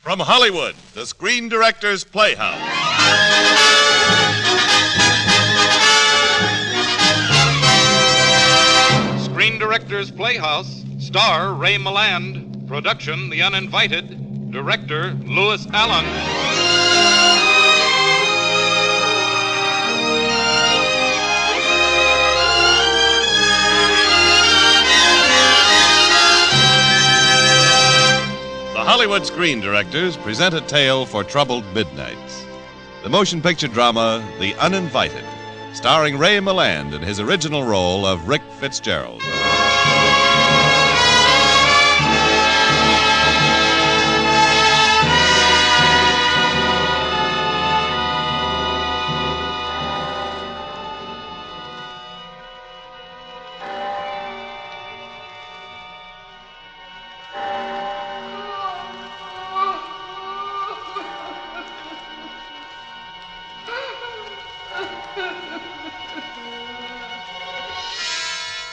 From Hollywood, the Screen Directors Playhouse. Screen Directors Playhouse. Star Ray Milland. Production The Uninvited. Director Louis Allen. The Hollywood Screen Directors present a tale for troubled midnights. The motion picture drama, The Uninvited, starring Ray Milland in his original role of Rick Fitzgerald.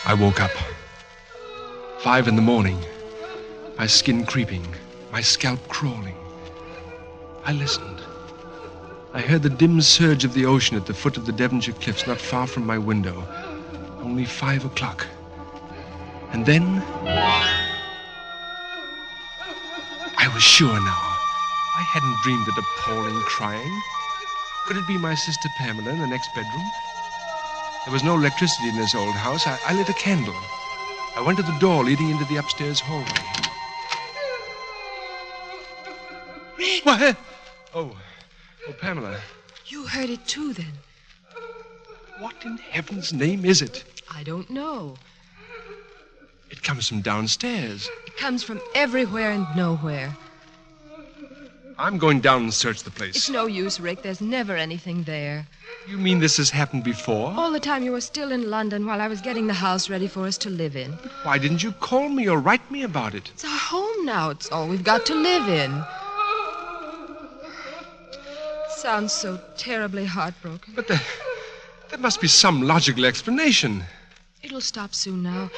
I woke up. 5 a.m, my skin creeping, my scalp crawling. I listened. I heard the dim surge of the ocean at the foot of the Devonshire cliffs not far from my window. Only 5 o'clock. And then I was sure now. I hadn't dreamed that appalling crying. Could it be my sister Pamela in the next bedroom? There was no electricity in this old house. I lit a candle. I went to the door leading into the upstairs hallway. Rick! What? Oh, Pamela. You heard it too, then? What in heaven's name is it? I don't know. It comes from downstairs. It comes from everywhere and nowhere. I'm going down and search the place. It's no use, Rick. There's never anything there. You mean this has happened before? All the time you were still in London while I was getting the house ready for us to live in. Why didn't you call me or write me about it? It's our home now. It's all we've got to live in. Sounds so terribly heartbroken. But there must be some logical explanation. It'll stop soon now.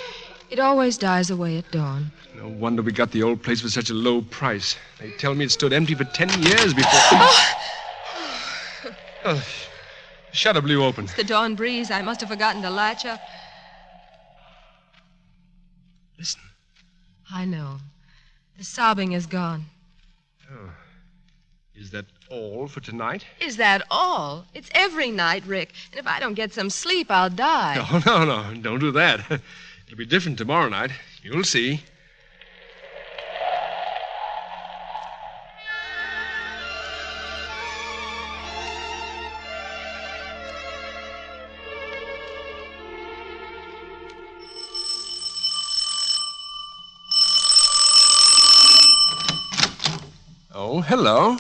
It always dies away at dawn. No wonder we got the old place for such a low price. They tell me it stood empty for 10 years before... Oh, shutter blew open. It's the dawn breeze. I must have forgotten to latch up. Listen. I know. The sobbing is gone. Oh. Is that all for tonight? Is that all? It's every night, Rick. And if I don't get some sleep, I'll die. No. Don't do that. It'll be different tomorrow night. You'll see. Oh, hello.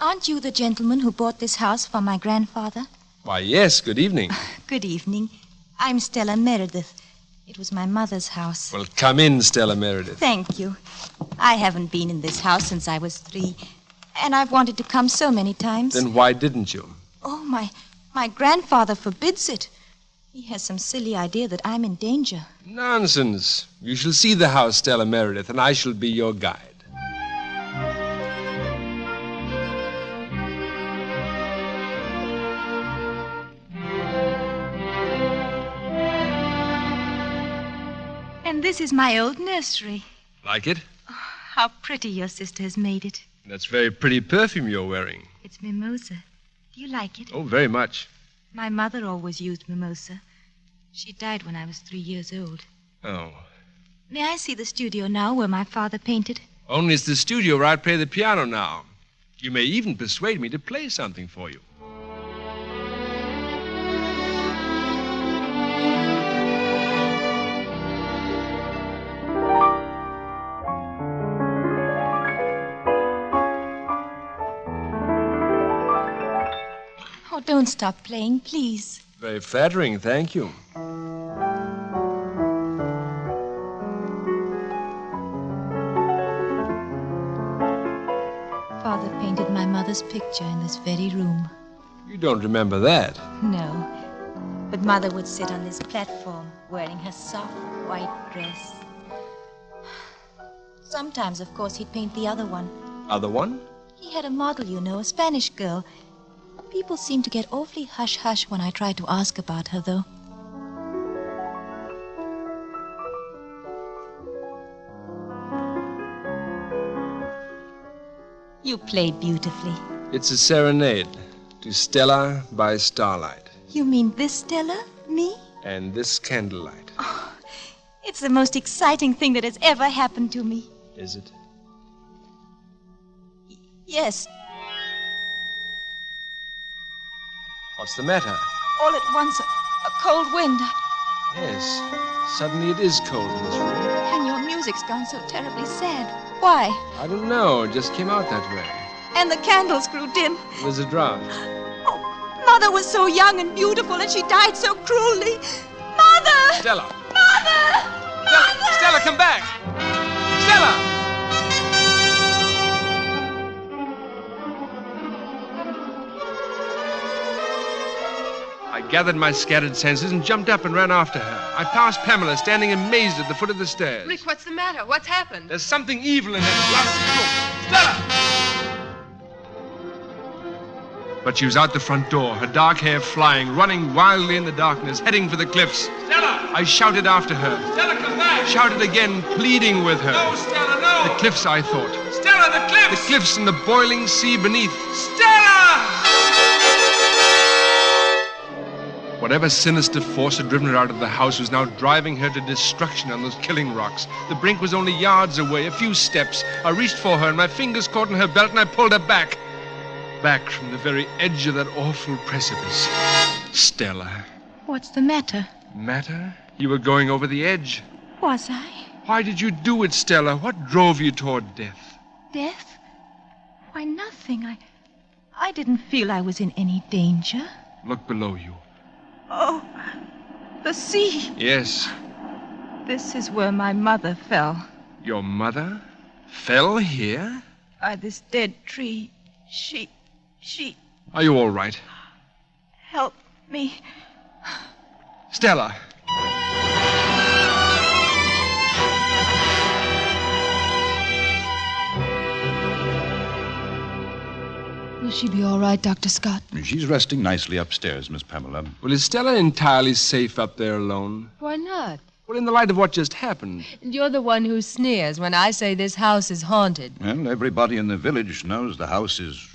Aren't you the gentleman who bought this house for my grandfather? Why, yes, good evening. Good evening. I'm Stella Meredith. It was my mother's house. Well, come in, Stella Meredith. Thank you. I haven't been in this house since I was 3, and I've wanted to come so many times. Then why didn't you? Oh, my grandfather forbids it. He has some silly idea that I'm in danger. Nonsense. You shall see the house, Stella Meredith, and I shall be your guide. And this is my old nursery. Like it? Oh, how pretty your sister has made it. That's very pretty perfume you're wearing. It's mimosa. Do you like it? Oh, very much. My mother always used mimosa. She died when I was 3 years old. Oh. May I see the studio now where my father painted? Only it's the studio where I play the piano now. You may even persuade me to play something for you. Oh, don't stop playing, please. Very flattering, thank you. Father painted my mother's picture in this very room. You don't remember that? No. But Mother would sit on this platform wearing her soft white dress. Sometimes, of course, he'd paint the other one. Other one? He had a model, you know, a Spanish girl. People seem to get awfully hush-hush when I try to ask about her, though. You play beautifully. It's a serenade to Stella by starlight. You mean this Stella? Me? And this candlelight. Oh, it's the most exciting thing that has ever happened to me. Is it? Yes. What's the matter? All at once, a cold wind. Yes. Suddenly it is cold in this room. And your music's gone so terribly sad. Why? I don't know. It just came out that way. And the candles grew dim. There's a draught. Oh, Mother was so young and beautiful, and she died so cruelly. Mother! Stella! Mother! Mother! Stella, come back! Stella! I gathered my scattered senses and jumped up and ran after her. I passed Pamela, standing amazed at the foot of the stairs. Rick, what's the matter? What's happened? There's something evil in that glass room. Stella! But she was out the front door, her dark hair flying, running wildly in the darkness, heading for the cliffs. Stella! I shouted after her. Stella, come back! Shouted again, pleading with her. No, Stella, no! The cliffs, I thought. Stella, the cliffs! The cliffs and the boiling sea beneath. Stella! Whatever sinister force had driven her out of the house was now driving her to destruction on those killing rocks. The brink was only yards away, a few steps. I reached for her, and my fingers caught in her belt, and I pulled her back. Back from the very edge of that awful precipice. Stella. What's the matter? Matter? You were going over the edge. Was I? Why did you do it, Stella? What drove you toward death? Death? Why, nothing. I didn't feel I was in any danger. Look below you. Oh, the sea. Yes. This is where my mother fell. Your mother fell here? By this dead tree. She... Are you all right? Help me. Stella. Will she be all right, Dr. Scott? She's resting nicely upstairs, Miss Pamela. Well, is Stella entirely safe up there alone? Why not? Well, in the light of what just happened. And you're the one who sneers when I say this house is haunted. Well, everybody in the village knows the house is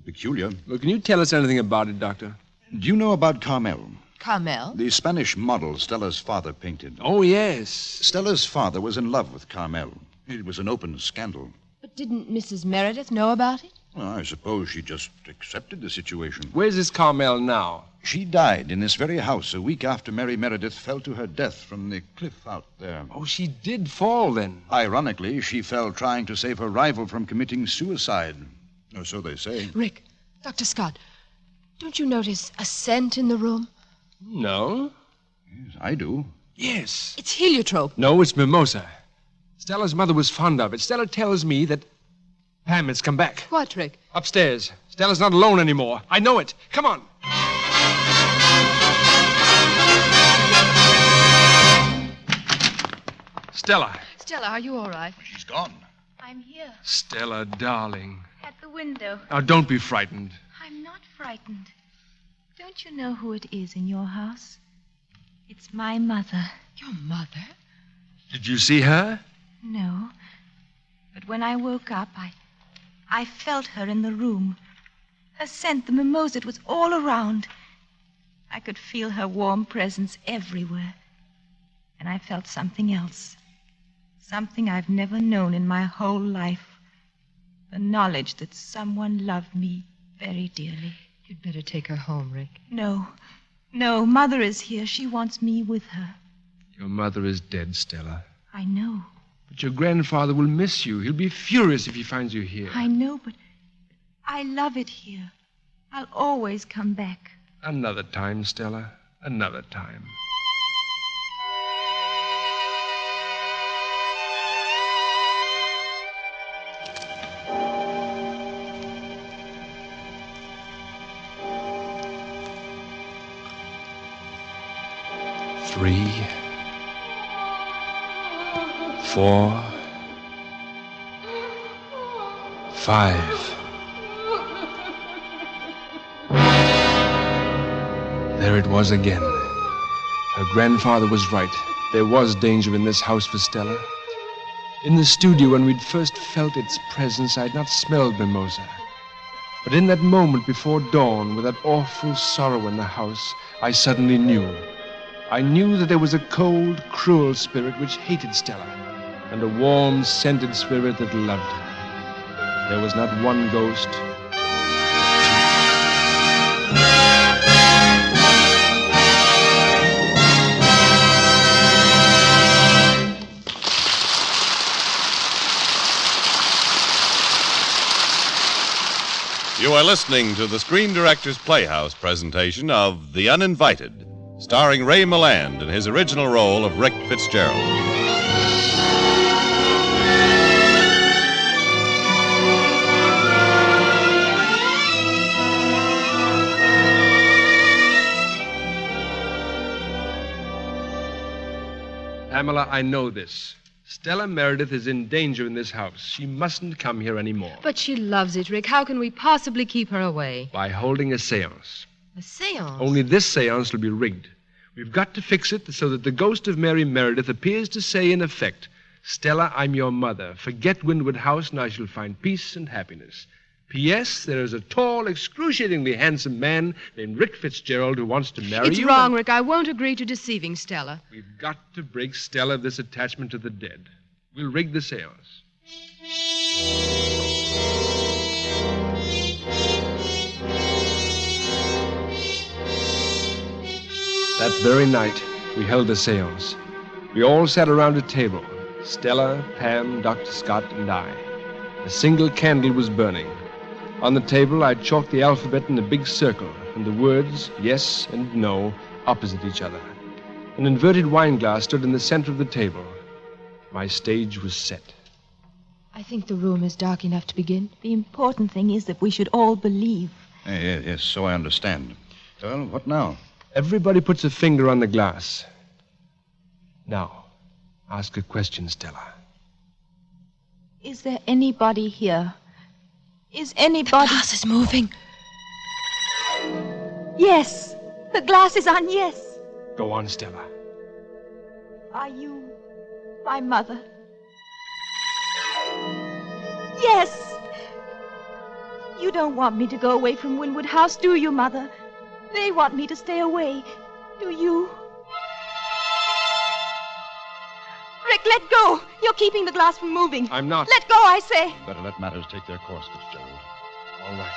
peculiar. Well, can you tell us anything about it, Doctor? Do you know about Carmel? Carmel? The Spanish model Stella's father painted. Oh, yes. Stella's father was in love with Carmel. It was an open scandal. But didn't Mrs. Meredith know about it? Well, I suppose she just accepted the situation. Where's this Carmel now? She died in this very house a week after Mary Meredith fell to her death from the cliff out there. Oh, she did fall then. Ironically, she fell trying to save her rival from committing suicide. Or so they say. Rick, Dr. Scott, don't you notice a scent in the room? No. Yes, I do. Yes. It's heliotrope. No, it's mimosa. Stella's mother was fond of it. Stella tells me that... Pam, it's come back. What, Rick? Upstairs. Stella's not alone anymore. I know it. Come on. Stella. Stella, are you all right? She's gone. I'm here, Stella, darling. at the window. Now, don't be frightened. I'm not frightened. Don't you know who it is in your house? It's my mother. Your mother? Did you see her? No. But when I woke up, I felt her in the room. Her scent, the mimosa, it was all around. I could feel her warm presence everywhere. And I felt something else. Something I've never known in my whole life. The knowledge that someone loved me very dearly. You'd better take her home, Rick. No, Mother is here. She wants me with her. Your mother is dead, Stella. I know. But your grandfather will miss you. He'll be furious if he finds you here. I know, but I love it here. I'll always come back. Another time, Stella. Another time. Three, 4, 5. There it was again. Her grandfather was right. There was danger in this house for Stella. In the studio, when we'd first felt its presence, I'd not smelled mimosa. But in that moment before dawn, with that awful sorrow in the house, I suddenly knew. I knew that there was a cold, cruel spirit which hated Stella, and a warm, scented spirit that loved her. There was not one ghost. You are listening to the Screen Directors Playhouse presentation of The Uninvited, starring Ray Milland in his original role of Rick Fitzgerald. Pamela, I know this. Stella Meredith is in danger in this house. She mustn't come here anymore. But she loves it, Rick. How can we possibly keep her away? By holding a seance. A seance? Only this seance will be rigged. We've got to fix it so that the ghost of Mary Meredith appears to say, in effect, Stella, I'm your mother. Forget Windward House and I shall find peace and happiness. P.S. There is a tall, excruciatingly handsome man named Rick Fitzgerald who wants to marry you. It's wrong, Rick. I won't agree to deceiving Stella. We've got to break Stella of this attachment to the dead. We'll rig the seance. That very night, we held the seance. We all sat around a table. Stella, Pam, Dr. Scott, and I. A single candle was burning. On the table, I chalked the alphabet in a big circle, and the words, yes and no, opposite each other. An inverted wine glass stood in the center of the table. My stage was set. I think the room is dark enough to begin. The important thing is that we should all believe. Yes, so I understand. Well, what now? Everybody puts a finger on the glass. Now, ask a question, Stella. Is there anybody here? Is anybody... The glass is moving. Yes. The glass is on yes. Go on, Stella. Are you my mother? Yes. You don't want me to go away from Windward House, do you, Mother? They want me to stay away. Do you? Rick, let go. You're keeping the glass from moving. I'm not. Let go, I say. Better let matters take their course, Fitzgerald. All right.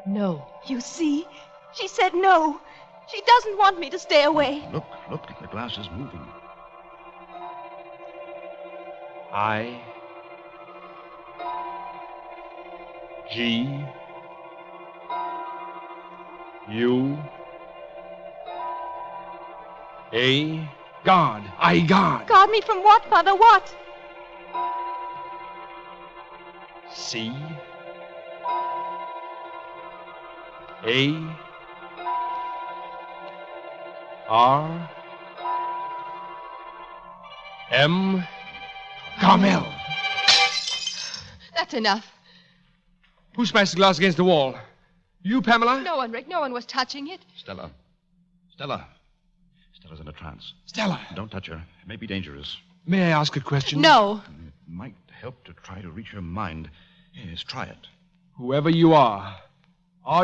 No. You see? She said no. She doesn't want me to stay away. Look, the glass is moving. I... G... U... A... God. I God. Guard me from what, Mother? What? C... A... R... M... Carmel. That's enough. Who smashed the glass against the wall? You, Pamela? No one, Rick. No one was touching it. Stella's in a trance. Stella. Don't touch her. It may be dangerous. May I ask a question? No. It might help to try to reach her mind. Yes, try it. Whoever you are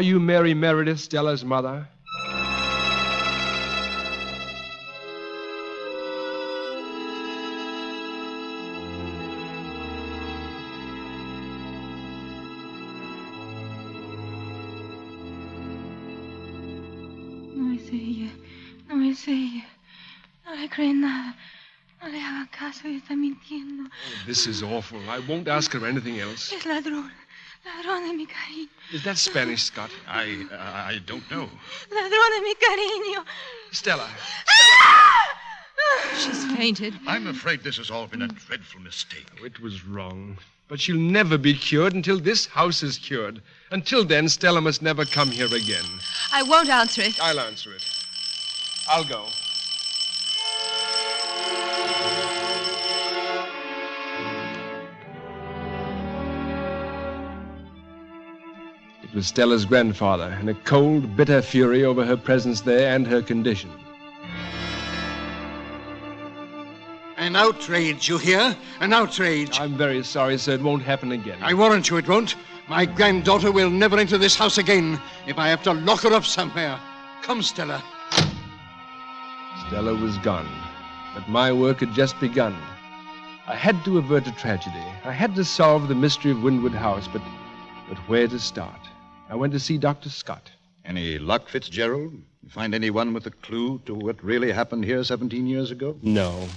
you Mary Meredith, Stella's mother? No es ella. No es ella. No le creen nada. No le hagan caso. Está mintiendo. This is awful. I won't ask her anything else. Es ladrón. Ladrón de mi cariño. Is that Spanish, Scott? I don't know. Ladrón de mi cariño. Stella. She's fainted. I'm afraid this has all been a dreadful mistake. Oh, it was wrong. But she'll never be cured until this house is cured. Until then, Stella must never come here again. I won't answer it. I'll answer it. I'll go. It was Stella's grandfather, in a cold, bitter fury over her presence there and her condition. An outrage, you hear? An outrage. I'm very sorry, sir. It won't happen again. I warrant you it won't. My granddaughter will never enter this house again if I have to lock her up somewhere. Come, Stella. Stella was gone, but my work had just begun. I had to avert a tragedy. I had to solve the mystery of Windward House, but where to start? I went to see Dr. Scott. Any luck, Fitzgerald? You find anyone with a clue to what really happened here 17 years ago? No.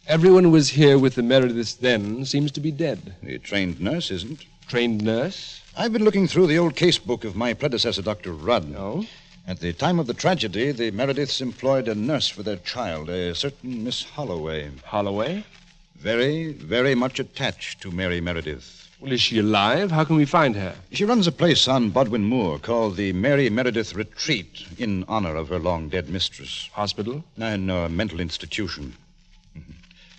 Everyone who was here with the Merediths then seems to be dead. The trained nurse isn't. Trained nurse? I've been looking through the old case book of my predecessor, Dr. Rudd. Oh? At the time of the tragedy, the Merediths employed a nurse for their child, a certain Miss Holloway. Holloway? Very, very much attached to Mary Meredith. Well, is she alive? How can we find her? She runs a place on Bodwin Moor called the Mary Meredith Retreat in honor of her long-dead mistress. Hospital? No, a mental institution.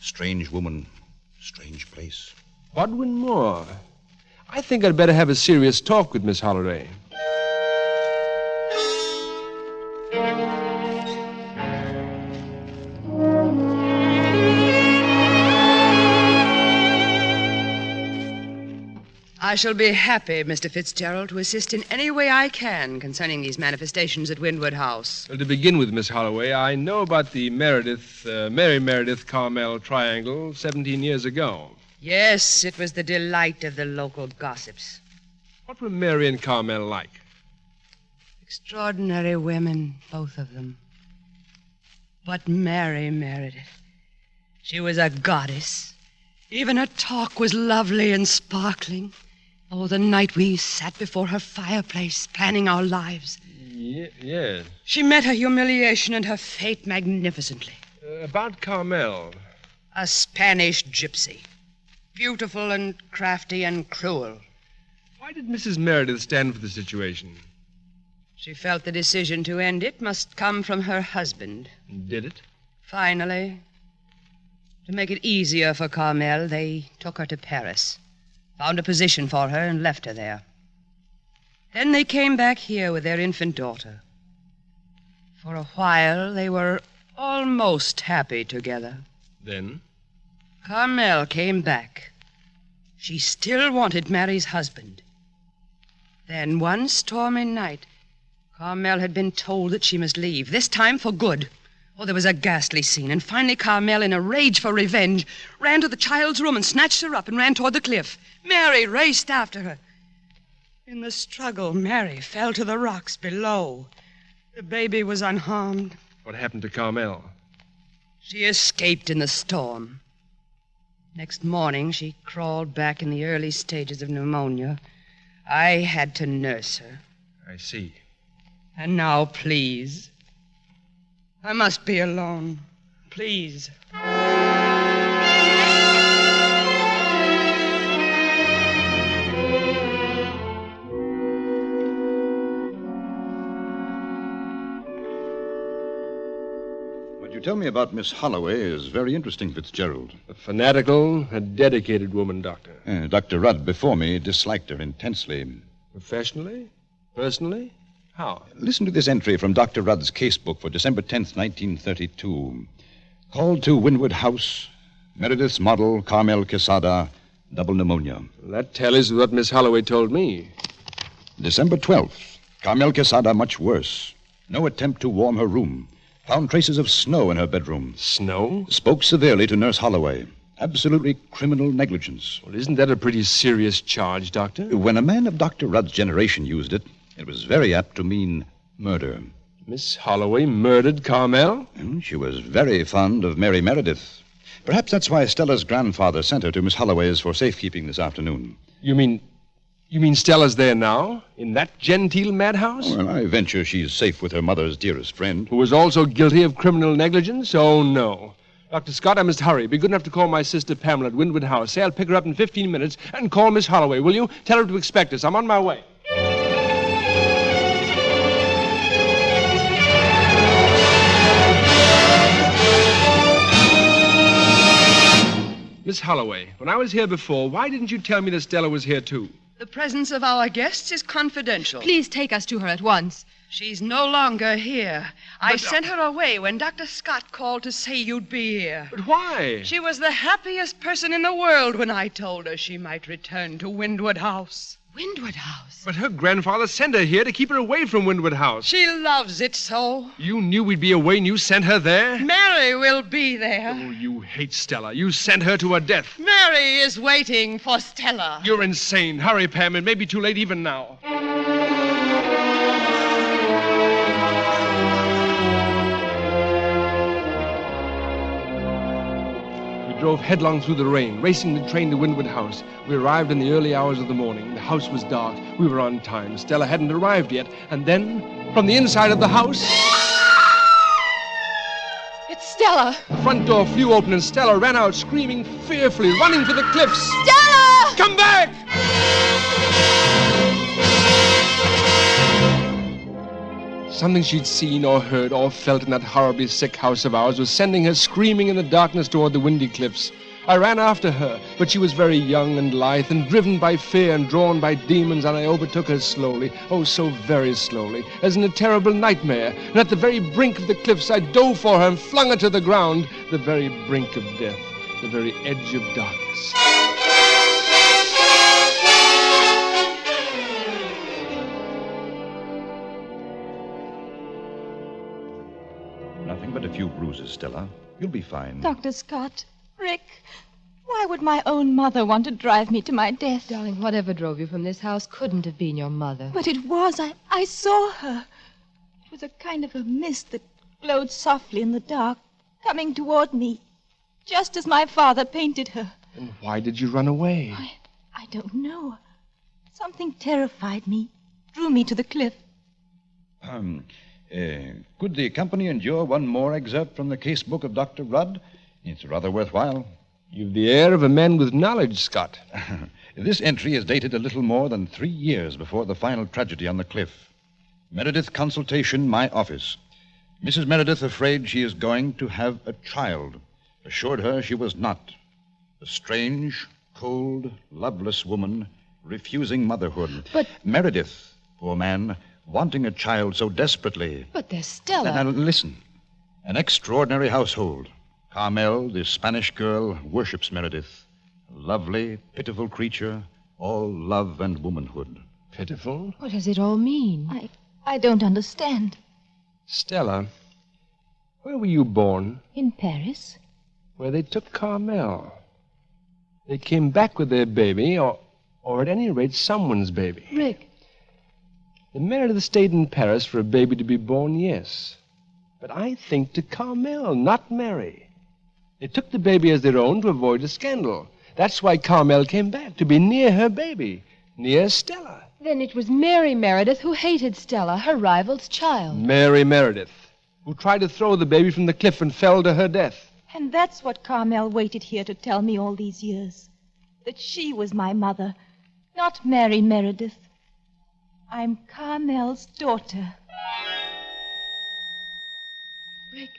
Strange woman, strange place. Bodwin Moor. I think I'd better have a serious talk with Miss Holloway. I shall be happy, Mr. Fitzgerald, to assist in any way I can concerning these manifestations at Windward House. Well, to begin with, Miss Holloway, I know about the Mary Meredith Carmel triangle 17 years ago. Yes, it was the delight of the local gossips. What were Mary and Carmel like? Extraordinary women, both of them. But Mary Meredith, she was a goddess. Even her talk was lovely and sparkling. Oh, the night we sat before her fireplace, planning our lives. Yes. She met her humiliation and her fate magnificently. About Carmel. A Spanish gypsy. Beautiful and crafty and cruel. Why did Mrs. Meredith stand for the situation? She felt the decision to end it must come from her husband. Did it? Finally, to make it easier for Carmel, they took her to Paris. Found a position for her and left her there. Then they came back here with their infant daughter. For a while, they were almost happy together. Then? Carmel came back. She still wanted Mary's husband. Then one stormy night, Carmel had been told that she must leave, this time for good. Oh, there was a ghastly scene, and finally Carmel, in a rage for revenge, ran to the child's room and snatched her up and ran toward the cliff. Mary raced after her. In the struggle, Mary fell to the rocks below. The baby was unharmed. What happened to Carmel? She escaped in the storm. Next morning, she crawled back in the early stages of pneumonia. I had to nurse her. I see. And now, please. I must be alone. Please. What you tell me about Miss Holloway is very interesting, Fitzgerald. A fanatical, a dedicated woman, Doctor. Dr. Rudd, before me, disliked her intensely. Professionally? Personally? How? Listen to this entry from Dr. Rudd's casebook for December 10th, 1932. Called to Windward House, Meredith's model, Carmel Quesada, double pneumonia. That tallies with what Miss Holloway told me. December 12th, Carmel Quesada much worse. No attempt to warm her room. Found traces of snow in her bedroom. Snow? Spoke severely to Nurse Holloway. Absolutely criminal negligence. Well, isn't that a pretty serious charge, Doctor? When a man of Dr. Rudd's generation used it, it was very apt to mean murder. Miss Holloway murdered Carmel? She was very fond of Mary Meredith. Perhaps that's why Stella's grandfather sent her to Miss Holloway's for safekeeping this afternoon. You mean Stella's there now? In that genteel madhouse? Well, I venture she's safe with her mother's dearest friend. Who was also guilty of criminal negligence? Oh, no. Dr. Scott, I must hurry. Be good enough to call my sister Pamela at Windward House. Say I'll pick her up in 15 minutes and call Miss Holloway, will you? Tell her to expect us. I'm on my way. Miss Holloway, when I was here before, why didn't you tell me that Stella was here, too? The presence of our guests is confidential. Please take us to her at once. She's no longer here. I sent her away when Dr. Scott called to say you'd be here. But why? She was the happiest person in the world when I told her she might return to Windward House. Windward House? But her grandfather sent her here to keep her away from Windward House. She loves it so. You knew we'd be away and you sent her there? Mary will be there. Oh, you hate Stella. You sent her to her death. Mary is waiting for Stella. You're insane. Hurry, Pam. It may be too late even now. We drove headlong through the rain, racing the train to Windward House. We arrived in the early hours of the morning. The house was dark. We were on time. Stella hadn't arrived yet. And then, from the inside of the house... It's Stella. The front door flew open and Stella ran out, screaming fearfully, running for the cliffs. Stella! Come back! Something she'd seen or heard or felt in that horribly sick house of ours was sending her screaming in the darkness toward the windy cliffs. I ran after her, but she was very young and lithe and driven by fear and drawn by demons, and I overtook her slowly, oh, so very slowly, as in a terrible nightmare. And at the very brink of the cliffs, I dove for her and flung her to the ground, the very brink of death, the very edge of darkness. Nothing but a few bruises, Stella. You'll be fine. Dr. Scott, Rick, why would my own mother want to drive me to my death? Darling, whatever drove you from this house couldn't have been your mother. But it was. I saw her. It was a kind of a mist that glowed softly in the dark, coming toward me, just as my father painted her. And why did you run away? I don't know. Something terrified me, drew me to the cliff. Could the company endure one more excerpt from the case book of Dr. Rudd? It's rather worthwhile. You've the air of a man with knowledge, Scott. This entry is dated a little more than 3 years before the final tragedy on the cliff. Meredith consultation, my office. Mrs. Meredith afraid she is going to have a child. Assured her she was not. A strange, cold, loveless woman refusing motherhood. But... Meredith, poor man, wanting a child so desperately. But there's Stella. Now, listen. An extraordinary household. Carmel, the Spanish girl, worships Meredith. A lovely, pitiful creature, all love and womanhood. Pitiful? What does it all mean? I don't understand. Stella, where were you born? In Paris? Where they took Carmel. They came back with their baby, or at any rate, someone's baby. Rick. The Meredith stayed in Paris for a baby to be born, yes. But I think to Carmel, not Mary. They took the baby as their own to avoid a scandal. That's why Carmel came back, to be near her baby, near Stella. Then it was Mary Meredith who hated Stella, her rival's child. Mary Meredith, who tried to throw the baby from the cliff and fell to her death. And that's what Carmel waited here to tell me all these years. That she was my mother, not Mary Meredith. I'm Carmel's daughter. Rick,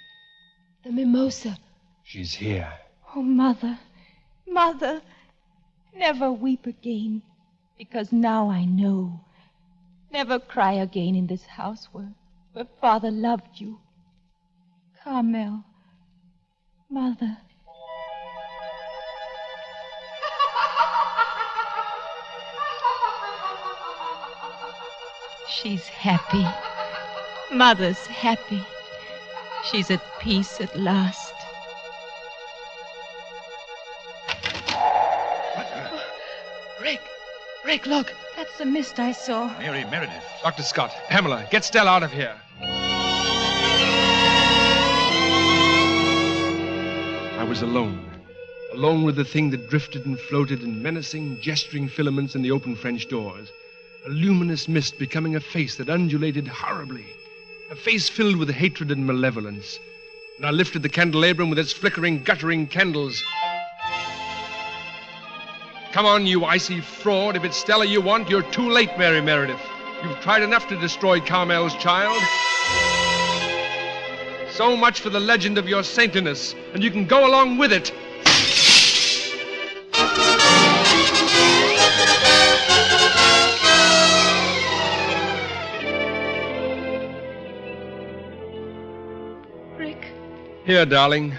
the mimosa. She's here. Oh, Mother, Mother, never weep again, because now I know. Never cry again in this house where Father loved you. Carmel, Mother. She's happy. Mother's happy. She's at peace at last. Rick, look. That's the mist I saw. Mary Meredith. Dr. Scott, Pamela, get Stella out of here. I was alone. Alone with the thing that drifted and floated in menacing, gesturing filaments in the open French doors. A luminous mist becoming a face that undulated horribly. A face filled with hatred and malevolence. And I lifted the candelabrum with its flickering, guttering candles. Come on, you icy fraud. If it's Stella you want, you're too late, Mary Meredith. You've tried enough to destroy Carmel's child. So much for the legend of your saintliness, and you can go along with it. Here, darling.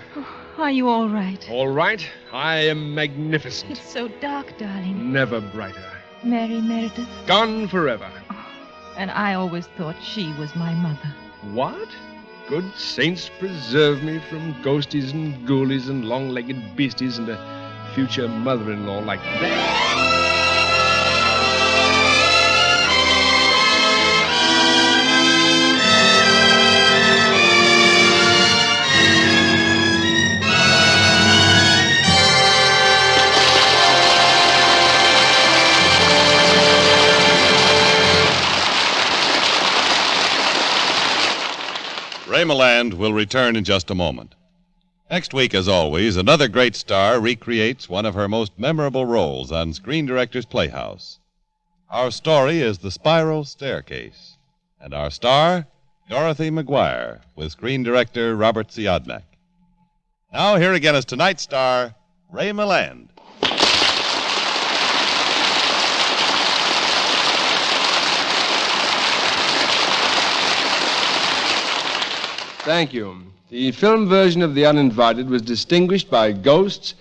Are you all right? All right. I am magnificent. It's so dark, darling. Never brighter. Mary Meredith. Gone forever. And I always thought she was my mother. What? Good saints preserve me from ghosties and ghoulies and long-legged beasties and a future mother-in-law like that. Ray Milland will return in just a moment. Next week, as always, another great star recreates one of her most memorable roles on Screen Directors Playhouse. Our story is The Spiral Staircase, and our star, Dorothy McGuire, with screen director Robert Siodmak. Now, here again is tonight's star, Ray Milland. Thank you. The film version of The Uninvited was distinguished by ghosts,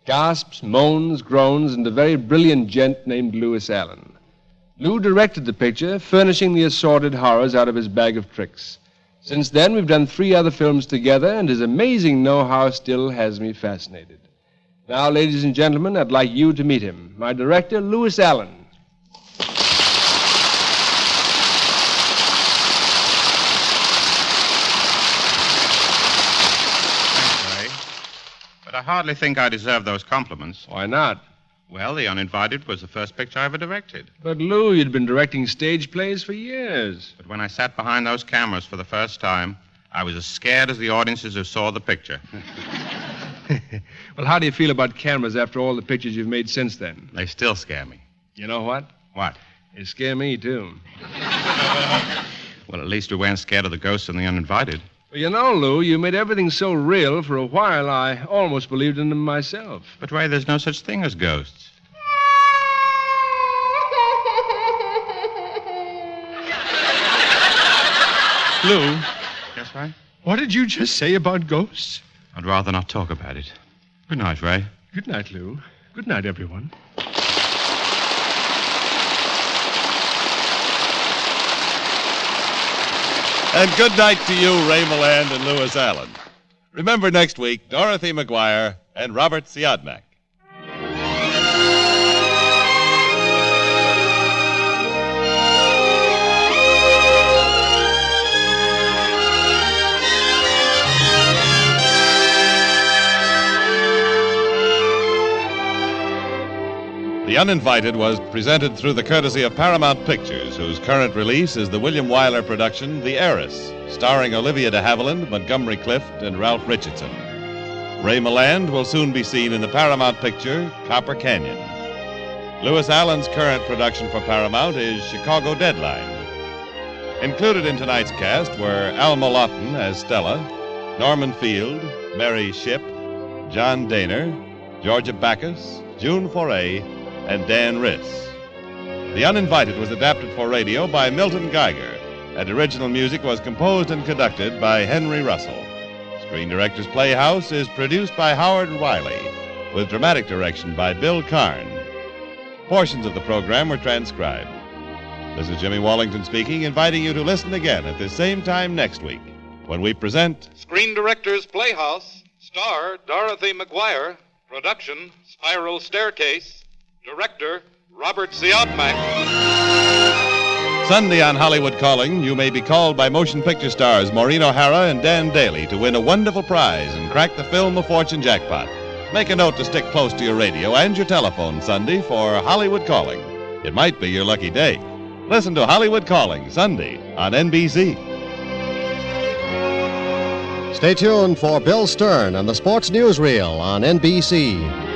gasps, moans, groans, and a very brilliant gent named Lewis Allen. Lou directed the picture, furnishing the assorted horrors out of his bag of tricks. Since then, we've done 3 other films together, and his amazing know-how still has me fascinated. Now, ladies and gentlemen, I'd like you to meet him, my director, Lewis Allen. But I hardly think I deserve those compliments. Why not? Well, The Uninvited was the first picture I ever directed. But, Lou, you'd been directing stage plays for years. But when I sat behind those cameras for the first time, I was as scared as the audiences who saw the picture. Well, how do you feel about cameras after all the pictures you've made since then? They still scare me. You know what? What? They scare me, too. Well, at least we weren't scared of the ghosts in The Uninvited. Well, you know, Lou, you made everything so real, for a while I almost believed in them myself. But, Ray, there's no such thing as ghosts. Lou? Yes, Ray? What did you just say about ghosts? I'd rather not talk about it. Good night, Ray. Good night, Lou. Good night, everyone. And good night to you, Ray Milland and Lewis Allen. Remember next week, Dorothy McGuire and Robert Siodmak. The Uninvited was presented through the courtesy of Paramount Pictures, whose current release is the William Wyler production, The Heiress, starring Olivia de Havilland, Montgomery Clift, and Ralph Richardson. Ray Milland will soon be seen in the Paramount picture, Copper Canyon. Lewis Allen's current production for Paramount is Chicago Deadline. Included in tonight's cast were Alma Lawton as Stella, Norman Field, Mary Shipp, John Daner, Georgia Backus, June Foray, and Dan Riss. The Uninvited was adapted for radio by Milton Geiger, and original music was composed and conducted by Henry Russell. Screen Directors Playhouse is produced by Howard Wiley, with dramatic direction by Bill Karn. Portions of the program were transcribed. This is Jimmy Wallington speaking, inviting you to listen again at the same time next week, when we present Screen Directors Playhouse, star Dorothy McGuire, production Spiral Staircase, director Robert Siodmak. Sunday on Hollywood Calling. You may be called by motion picture stars Maureen O'Hara and Dan Daly to win a wonderful prize and crack the Film of Fortune jackpot. Make a note to stick close to your radio and your telephone Sunday for Hollywood Calling. It might be your lucky day. Listen to Hollywood Calling Sunday on NBC. Stay tuned for Bill Stern and the Sports Newsreel on NBC.